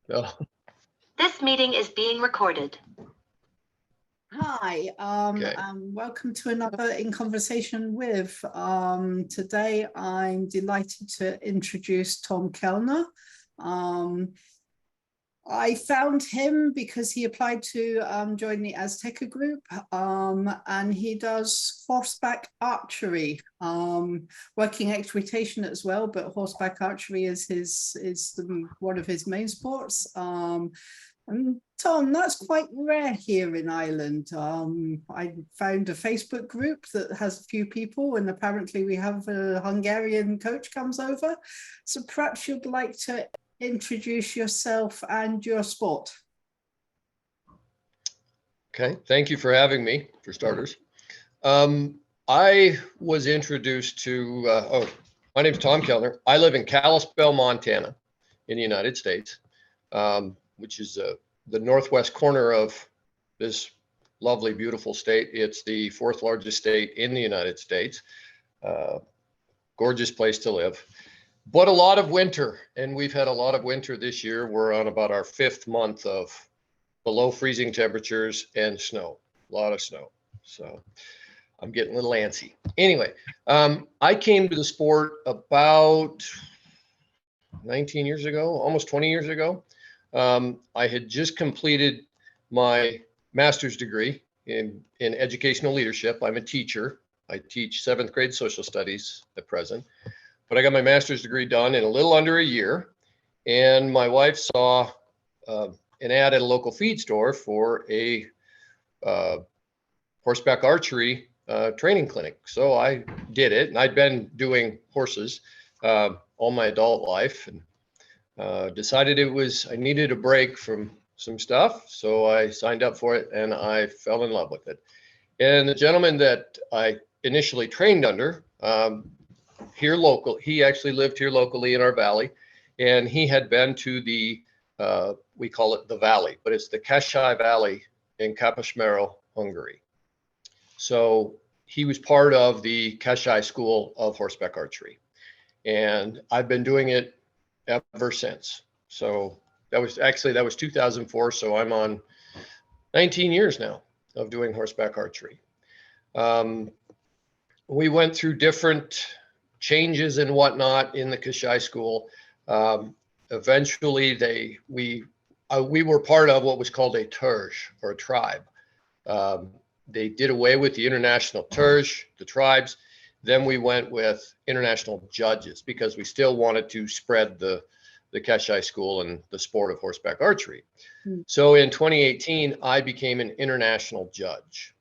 Oh, This meeting is being recorded. Hi, okay. welcome to another In Conversation With. Today I'm delighted to introduce Tom Kelner. I found him because he applied to join the Azteca group, and he does horseback archery, working equitation as well, but horseback archery is one of his main sports. And Tom, that's quite rare here in Ireland. I found a Facebook group that has a few people, and apparently we have a Hungarian coach comes over. So perhaps you'd like to introduce yourself and your sport. Okay, thank you for having me, for starters. I was introduced to, my name's Tom Kelner. I live in Kalispell, Montana, in the United States, which is the northwest corner of this lovely, beautiful state. It's the fourth largest state in the United States. Gorgeous place to live. But a lot of winter, and we've had a lot of winter this year. We're on about our 5th month of below freezing temperatures and snow, a lot of snow. So I'm getting a little antsy. Anyway, I came to the sport about 19 years ago, almost 20 years ago. I had just completed my master's degree in educational leadership. I'm a teacher. I teach 7th grade social studies at present. But I got my master's degree done in a little under a year, and my wife saw an ad at a local feed store for a horseback archery training clinic. So I did it, and I'd been doing horses all my adult life, and decided I needed a break from some stuff. So I signed up for it, and I fell in love with it. And the gentleman that I initially trained under, he actually lived here locally in our valley, and he had been to the, we call it the valley, but it's the Kashai Valley in Kaposmero, Hungary. So he was part of the Kashai School of Horseback Archery, and I've been doing it ever since. So that was 2004. So I'm on 19 years now of doing horseback archery. We went through different changes and whatnot in the Kashai school. Eventually we were part of what was called a terj, or a tribe. They did away with the international terj, the tribes. Then we went with international judges because we still wanted to spread the Kashai school and the sport of horseback archery. So in 2018, I became an international judge.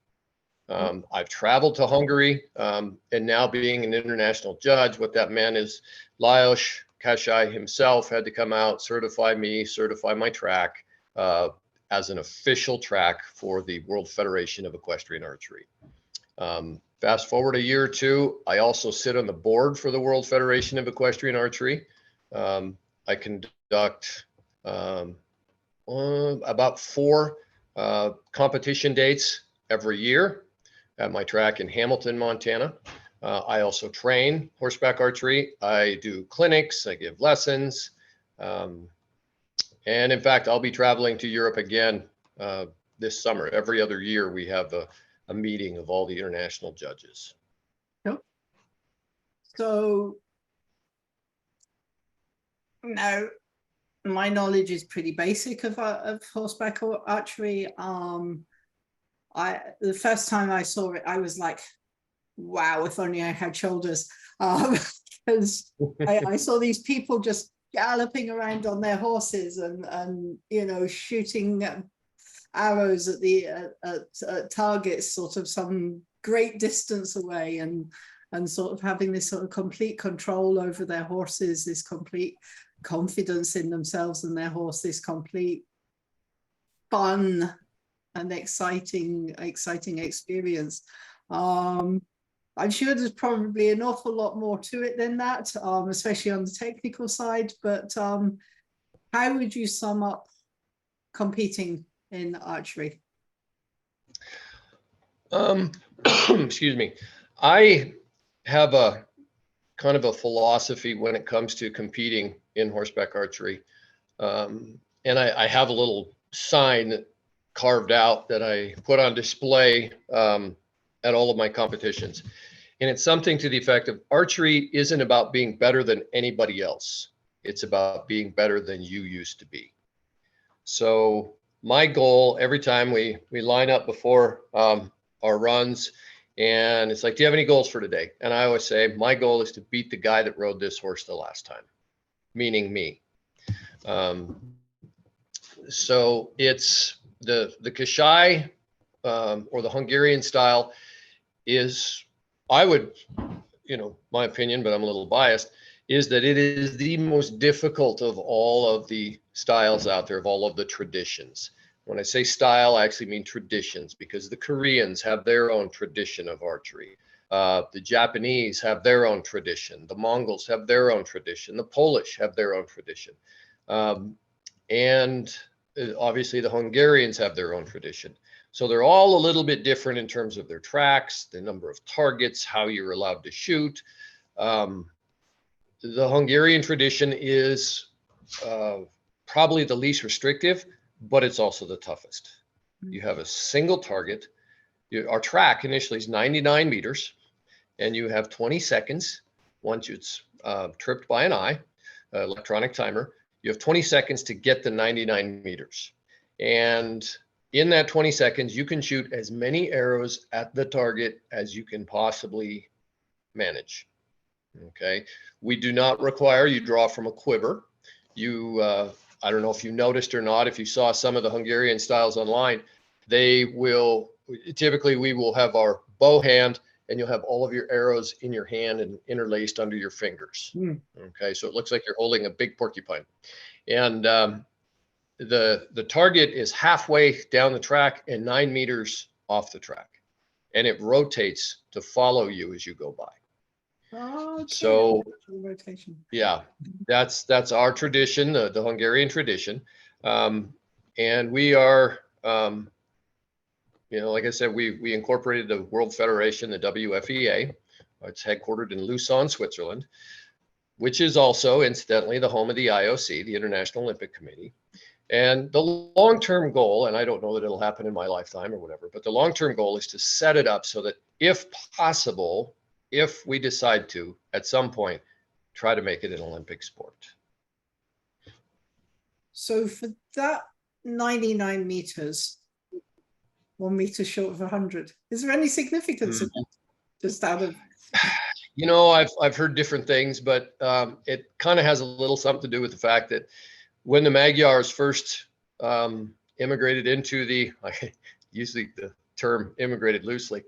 I've traveled to Hungary, and now being an international judge, what that meant is Lajos Kashai himself had to come out, certify my track as an official track for the World Federation of Equestrian Archery. Fast forward a year or two, I also sit on the board for the World Federation of Equestrian Archery. I conduct about 4 competition dates every year at my track in Hamilton, Montana. I also train horseback archery. I do clinics, I give lessons. And in fact, I'll be traveling to Europe again this summer. Every other year, we have a meeting of all the international judges. Yep. So now my knowledge is pretty basic of horseback archery. The first time I saw it, I was like, wow, if only I had shoulders. Because I saw these people just galloping around on their horses and shooting arrows at targets sort of some great distance away, and sort of having this sort of complete control over their horses, this complete confidence in themselves and their horse, this complete fun and exciting experience. I'm sure there's probably an awful lot more to it than that, especially on the technical side, but how would you sum up competing in archery? Excuse me. I have a kind of a philosophy when it comes to competing in horseback archery. And and I have a little sign carved out that I put on display at all of my competitions. And it's something to the effect of archery isn't about being better than anybody else. It's about being better than you used to be. So my goal every time we line up before our runs, and it's like, do you have any goals for today? And I always say, my goal is to beat the guy that rode this horse the last time, meaning me. So it's the Kashai or the Hungarian style is, I would, my opinion, but I'm a little biased, is that it is the most difficult of all of the styles out there, of all of the traditions. When I say style, I actually mean traditions, because the Koreans have their own tradition of archery. The Japanese have their own tradition. The Mongols have their own tradition. The Polish have their own tradition. And obviously the Hungarians have their own tradition. So they're all a little bit different in terms of their tracks, the number of targets, how you're allowed to shoot. The Hungarian tradition is probably the least restrictive, but it's also the toughest. You have a single target. Our track initially is 99 meters, and you have 20 seconds. Once it's tripped by an eye, electronic timer, you have 20 seconds to get the 99 meters. And in that 20 seconds, you can shoot as many arrows at the target as you can possibly manage. Okay. We do not require you draw from a quiver. I don't know if you noticed or not, if you saw some of the Hungarian styles online, we will have our bow hand, and you'll have all of your arrows in your hand and interlaced under your fingers. Okay. So it looks like you're holding a big porcupine. And the target is halfway down the track and 9 meters off the track, and it rotates to follow you as you go by. Okay. So rotation. Yeah, that's our tradition, the Hungarian tradition. And we are, like I said, we incorporated the World Federation, the WFEA. It's headquartered in Lucerne, Switzerland, which is also incidentally the home of the IOC, the International Olympic Committee. And the long-term goal, and I don't know that it'll happen in my lifetime or whatever, but the long-term goal is to set it up so that if possible, if we decide to, at some point, try to make it an Olympic sport. So for that 99 meters, 1 meter short of 100, is there any significance in that? Just out of, I've heard different things, but it kind of has a little something to do with the fact that when the Magyars first immigrated into I use the term immigrated loosely,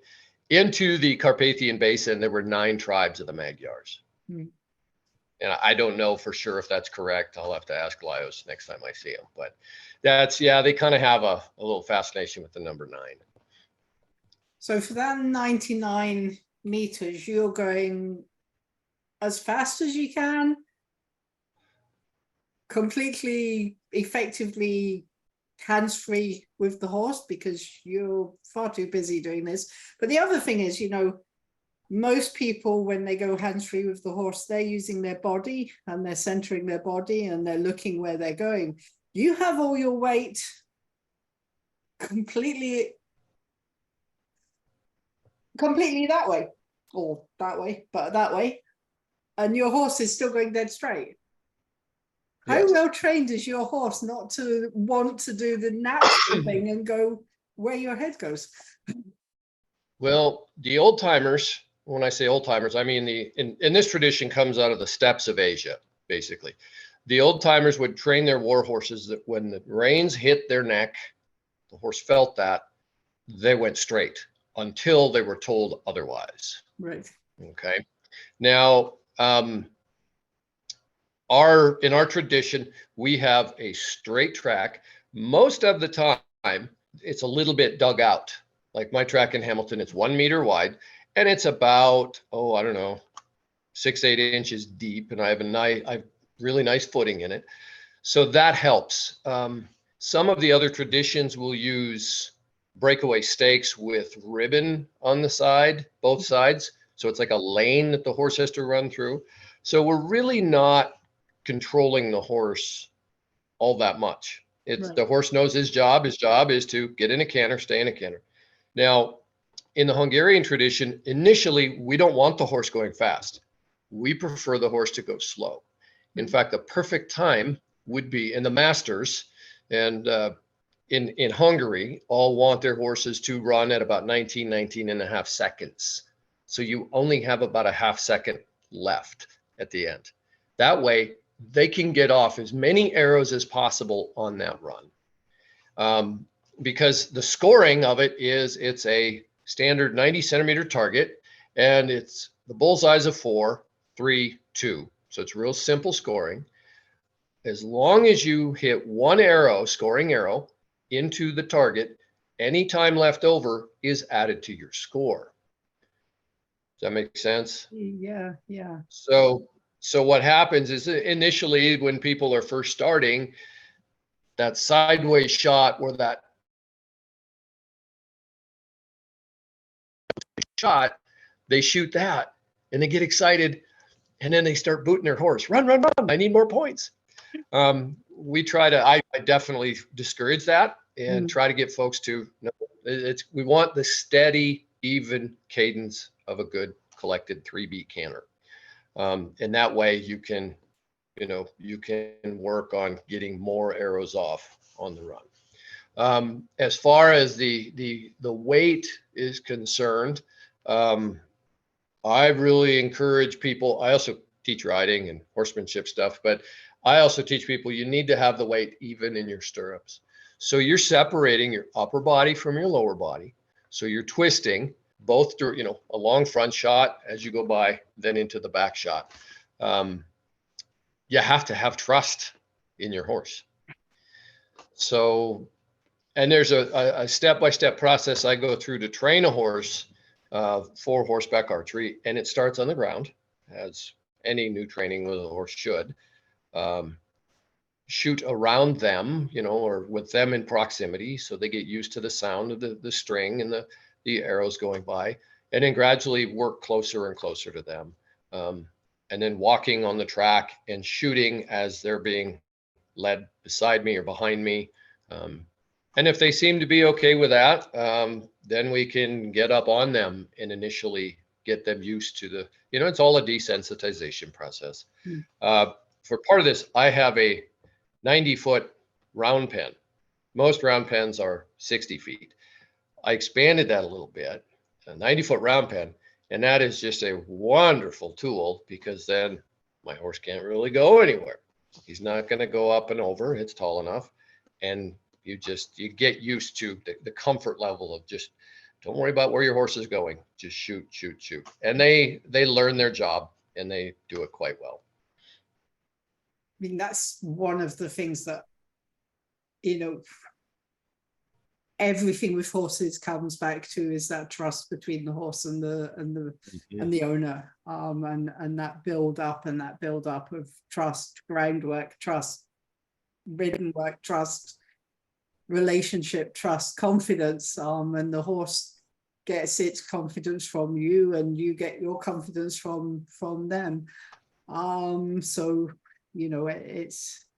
into the Carpathian Basin, there were 9 tribes of the Magyars. And I don't know for sure if that's correct. I'll have to ask Laios next time I see him. But they kind of have a little fascination with the number 9. So for that 99 meters, you're going as fast as you can, completely effectively hands-free with the horse, because you're far too busy doing this. But the other thing is, most people, when they go hands-free with the horse, they're using their body, and they're centering their body, and they're looking where they're going. You have all your weight completely that way, or that way, but that way, and your horse is still going dead straight. How well trained is your horse not to want to do the natural thing and go where your head goes? Well, the old timers, when I say old timers, I mean in this tradition comes out of the steppes of Asia, basically. The old timers would train their war horses that when the reins hit their neck, the horse felt that, they went straight until they were told otherwise. Right. Okay. Now, in our tradition, we have a straight track. Most of the time, it's a little bit dug out. Like my track in Hamilton, it's 1 meter wide, and it's about, 6-8 inches deep, and I have really nice footing in it. So that helps. Some of the other traditions will use breakaway stakes with ribbon on the side, both sides. So it's like a lane that the horse has to run through. So we're really not controlling the horse all that much. Right. The horse knows his job. His job is to get in a canter, stay in a canter. Now, in the Hungarian tradition, initially, we don't want the horse going fast. We prefer the horse to go slow. In fact, the perfect time would be in the masters, and in Hungary, all want their horses to run at about 19 and a half seconds. So you only have about a half second left at the end. That way, they can get off as many arrows as possible on that run. Because the scoring of it is, it's a standard 90 centimeter target, and it's the bullseyes of 4, 3, 2. So it's real simple scoring. As long as you hit one arrow, scoring arrow, into the target, any time left over is added to your score. Does that make sense? Yeah. So what happens is, initially when people are first starting, that sideways shot or that shot, they shoot that and they get excited, and then they start booting their horse. Run, run, run. I need more points. I definitely discourage that and try to get folks to, no, we want the steady, even cadence of a good collected 3-beat canter. And that way you can work on getting more arrows off on the run. As far as the weight is concerned, I really encourage people. I also teach riding and horsemanship stuff, but I also teach people you need to have the weight even in your stirrups. So you're separating your upper body from your lower body. So you're twisting both through, a long front shot as you go by, then into the back shot. You have to have trust in your horse. So, and there's a step-by-step process I go through to train a horse for horseback archery, and it starts on the ground, as any new training with a horse should. Shoot around them, or with them in proximity, so they get used to the sound of the string and the arrows going by, and then gradually work closer and closer to them. And then walking on the track and shooting as they're being led beside me or behind me. And if they seem to be okay with that, then we can get up on them and initially get them used to it's all a desensitization process. For part of this, I have a 90-foot round pen. Most round pens are 60 feet. I expanded that a little bit, a 90-foot round pen, and that is just a wonderful tool, because then my horse can't really go anywhere. He's not going to go up and over. It's tall enough. And you get used to the comfort level of just, don't worry about where your horse is going. Just shoot, shoot, shoot. And they learn their job, and they do it quite well. I mean, that's one of the things that, everything with horses comes back to, is that trust between the horse and the owner, and that build up of trust, groundwork, trust, ridden work, trust, relationship, trust, confidence, and the horse gets its confidence from you, and you get your confidence from them. So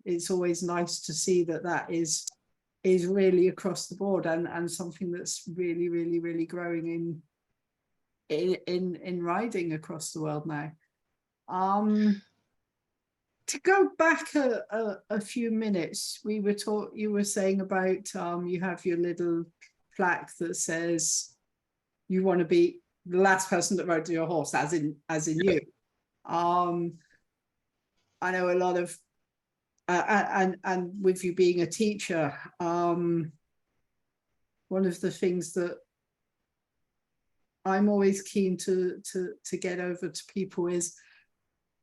it's always nice to see that is really across the board, and something that's really, really, really growing in riding across the world now. To go back a few minutes, you were saying about you have your little plaque that says you want to be the last person that rode your horse, as in you. I know a lot of and with you being a teacher, one of the things that I'm always keen to get over to people is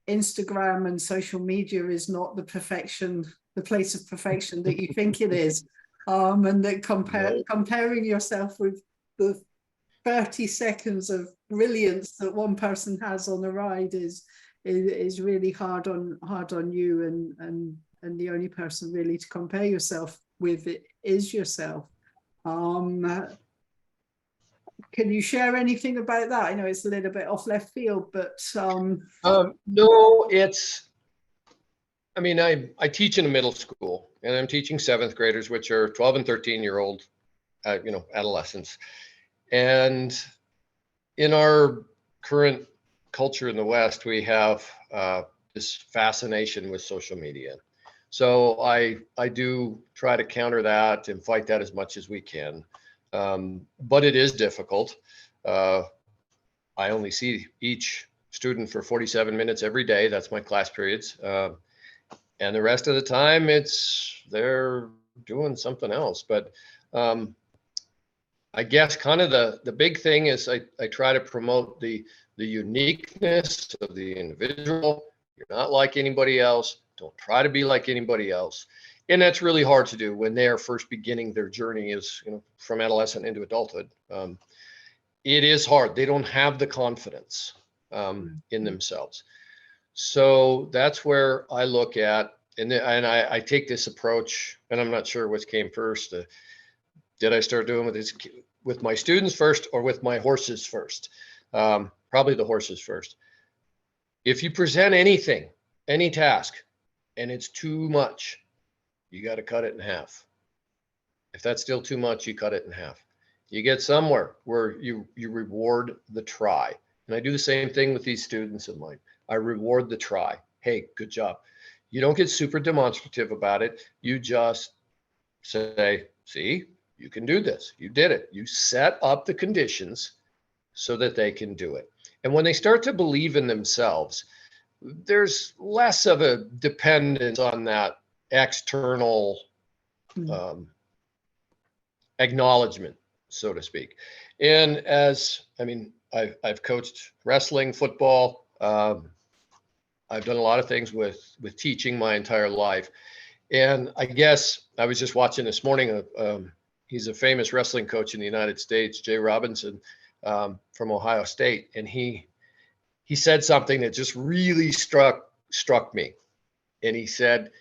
Instagram and social media is not the place of perfection that you think it is. And that comparing yourself with the 30 seconds of brilliance that one person has on a ride is really hard on you, and the only person really to compare yourself with it is yourself. Can you share anything about that? I know it's a little bit off left field, but no, I teach in a middle school, and I'm teaching 7th graders, which are 12 and 13-year-old, adolescents. And in our current culture in the West, we have this fascination with social media. So I do try to counter that and fight that as much as we can. But it is difficult. I only see each student for 47 minutes every day. That's my class periods. And the rest of the time they're doing something else. But I guess kind of the big thing is I try to promote the uniqueness of the individual. You're not like anybody else. Don't try to be like anybody else. And that's really hard to do when they are first beginning their journey from adolescent into adulthood. It is hard. They don't have the confidence in themselves. So that's where I look at, and I take this approach, and I'm not sure which came first. Did I start doing with my students first or with my horses first? Probably the horses first. If you present anything, any task, and it's too much, you got to cut it in half. If that's still too much, you cut it in half. You get somewhere where you reward the try. And I do the same thing with these students of mine. I reward the try. Hey, good job. You don't get super demonstrative about it. You just say, see, you can do this. You did it. You set up the conditions so that they can do it. And when they start to believe in themselves, there's less of a dependence on that external acknowledgement, so to speak. And I've coached wrestling, football. I've done a lot of things with teaching my entire life. And I guess I was just watching this morning, he's a famous wrestling coach in the United States, Jay Robinson, from Ohio State. And he said something that just really struck me. And he said,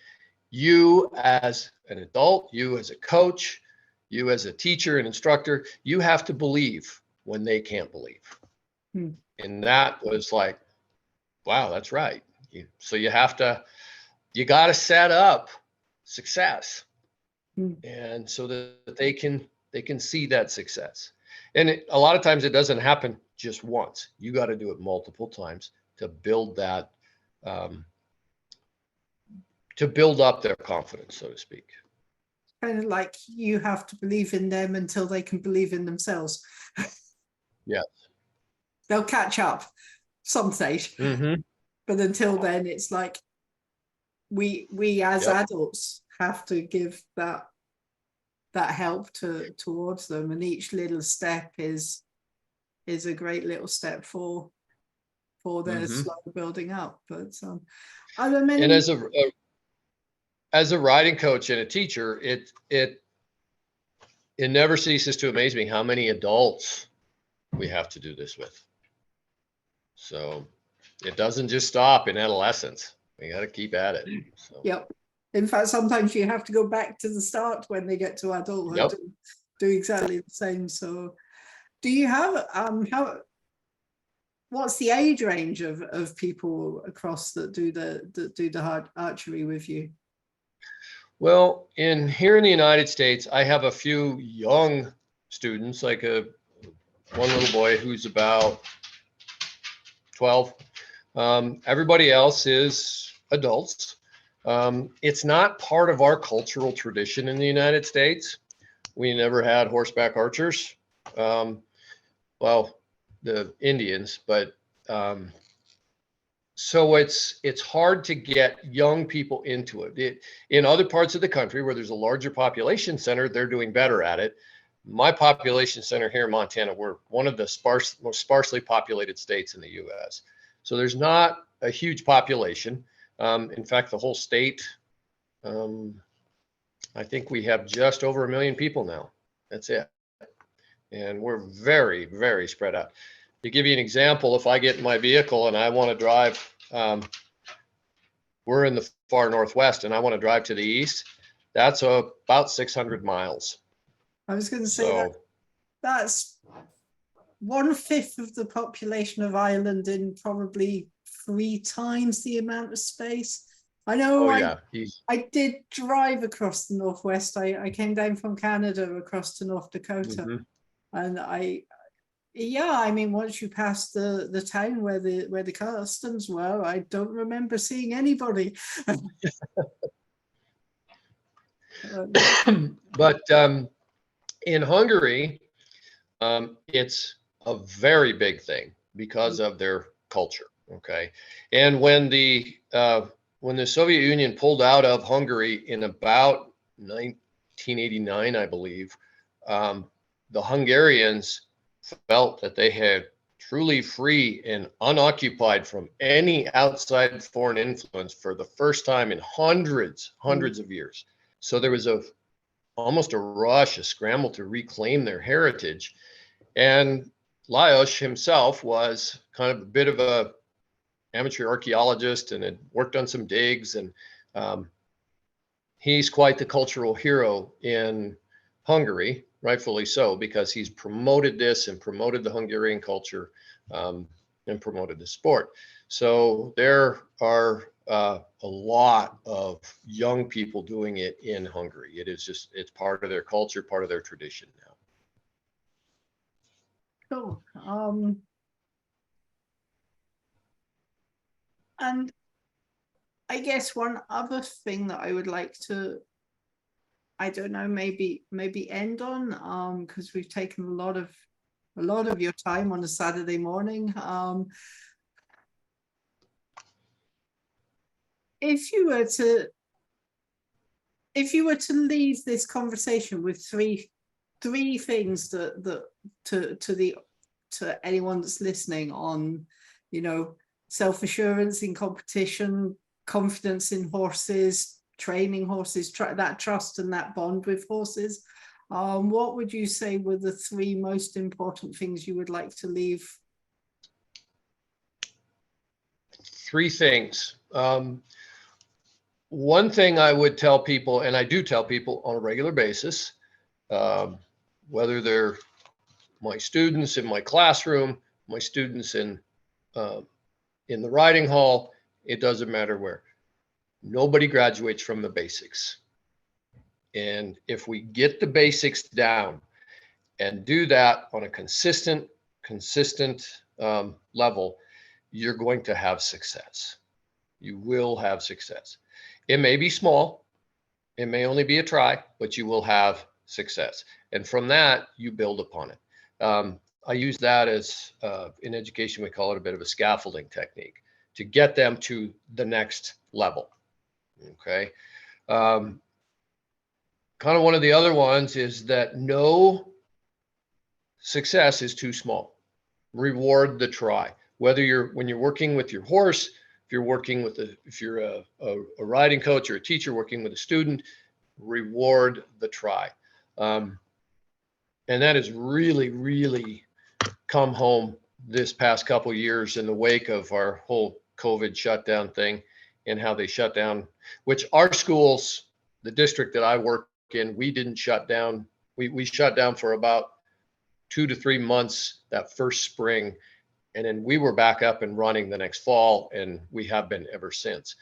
you as an adult, you as a coach, you as a teacher and instructor, you have to believe when they can't believe. And that was like, wow, that's right. So you got to set up success. And so that they can see that success. And a lot of times it doesn't happen just once. You got to do it multiple times to build that, to build up their confidence, so to speak. Kind of like you have to believe in them until they can believe in themselves. Yeah. They'll catch up some stage. But until then, it's like we as adults have to give that help towards them, and each little step is a great little step for their slow building up. But are there many? And as a riding coach and a teacher, it never ceases to amaze me how many adults we have to do this with. So it doesn't just stop in adolescence. We got to keep at it. So. Yep. In fact, sometimes you have to go back to the start when they get to adulthood and do exactly the same. So do you have what's the age range of people across that do the hard archery with you? Well, here in the United States, I have a few young students, like one little boy who's about 12. Everybody else is adults. It's not part of our cultural tradition in the United States. We never had horseback archers. Well, the Indians, but so it's hard to get young people into it. In other parts of the country where there's a larger population center, they're doing better at it. My population center here in Montana, we're one of the most sparsely populated states in the U.S. So there's not a huge population. In fact, the whole state, I think we have just over 1 million people now. That's it. And we're very, very spread out. To give you an example, if I get in my vehicle and I want to drive, we're in the far northwest and I want to drive to the east, that's about 600 miles. I was going to say that's 1/5 of the population of Ireland in probably 3 times the amount of space. I know Oh yeah, he's I did drive across the Northwest. I came down from Canada across to North Dakota. mhm. And yeah, I mean, once you pass the town where the customs were, I don't remember seeing anybody. But in Hungary, it's a very big thing because of their culture. Okay, and when the Soviet Union pulled out of Hungary in about 1989, I believe, the Hungarians felt that they had truly free and unoccupied from any outside foreign influence for the first time in hundreds of years. So there was almost a rush, a scramble to reclaim their heritage. And Lajos himself was kind of a bit of a amateur archaeologist and had worked on some digs, and he's quite the cultural hero in Hungary, rightfully so, because he's promoted this and promoted the Hungarian culture, and promoted the sport. So there are a lot of young people doing it in Hungary. It is just, it's part of their culture, part of their tradition now. Cool. And I guess one other thing that I would like to, I don't know, maybe end on, because we've taken a lot of your time on a Saturday morning. If you were to leave this conversation with three things that to anyone that's listening on, self-assurance in competition, confidence in horses, training horses, that trust and that bond with horses, what would you say were the three most important things you would like to leave? Three things. One thing I would tell people, and I do tell people on a regular basis, whether they're my students in my classroom, my students in the riding hall, it doesn't matter where. Nobody graduates from the basics. And if we get the basics down and do that on a consistent level, you're going to have success. You will have success. It may be small, it may only be a try, but you will have success. And from that, you build upon it. I use that as, in education, we call it a bit of a scaffolding technique to get them to the next level. Okay. Kind of one of the other ones is that no success is too small. Reward the try. Whether when you're working with your horse, if you're working with if you're a riding coach or a teacher working with a student, reward the try. And that has really come home this past couple of years in the wake of our whole COVID shutdown thing and how they shut down, which our schools, the district that I work in, we didn't shut down. We shut down for about 2 to 3 months that first spring. And then we were back up and running the next fall, and we have been ever since.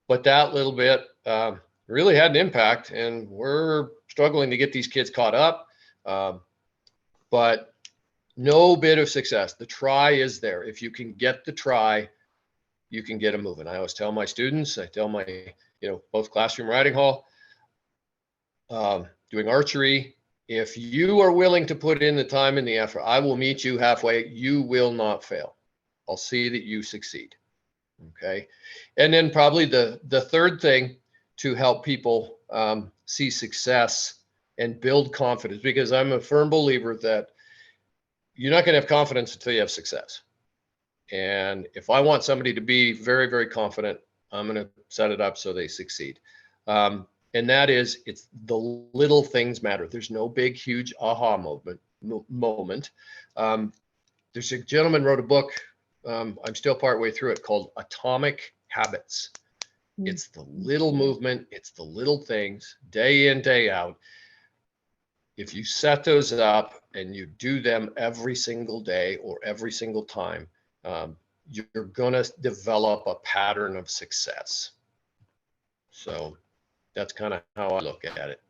But that little bit really had an impact, and we're struggling to get these kids caught up. But no bit of success. The try is there. If you can get the try, you can get them moving. I always tell my students, I tell my, both classroom riding hall, doing archery, if you are willing to put in the time and the effort, I will meet you halfway. You will not fail. I'll see that you succeed. Okay. And then probably the third thing to help people see success and build confidence, because I'm a firm believer that you're not going to have confidence until you have success. And if I want somebody to be very confident, I'm going to set it up so they succeed. And that is, it's the little things matter. There's no big, huge aha moment. There's a gentleman wrote a book. I'm still partway through it, called Atomic Habits. It's the little movement. It's the little things, day in, day out. If you set those up and you do them every single day or every single time, you're going to develop a pattern of success. So that's kind of how I look at it.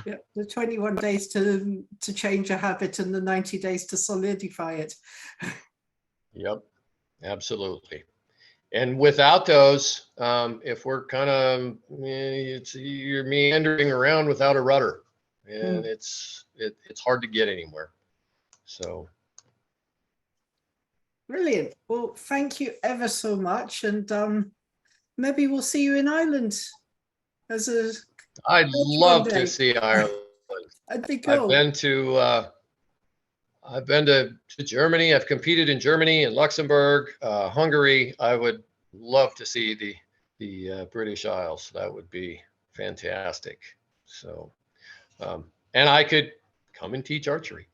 Yeah, the 21 days to change a habit and the 90 days to solidify it. Yep, absolutely. And without those, if we're kind of, you're meandering around without a rudder, and it's hard to get anywhere. So. Brilliant. Well, thank you ever so much. And maybe we'll see you in Ireland as a I'd coach love one day. to see Ireland. That'd be I've cool. been to Germany. I've competed in Germany and Luxembourg, Hungary. I would love to see the British Isles. That would be fantastic. So, and I could come and teach archery.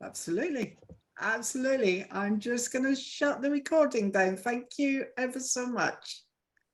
Absolutely. Absolutely. I'm just going to shut the recording down. Thank you ever so much.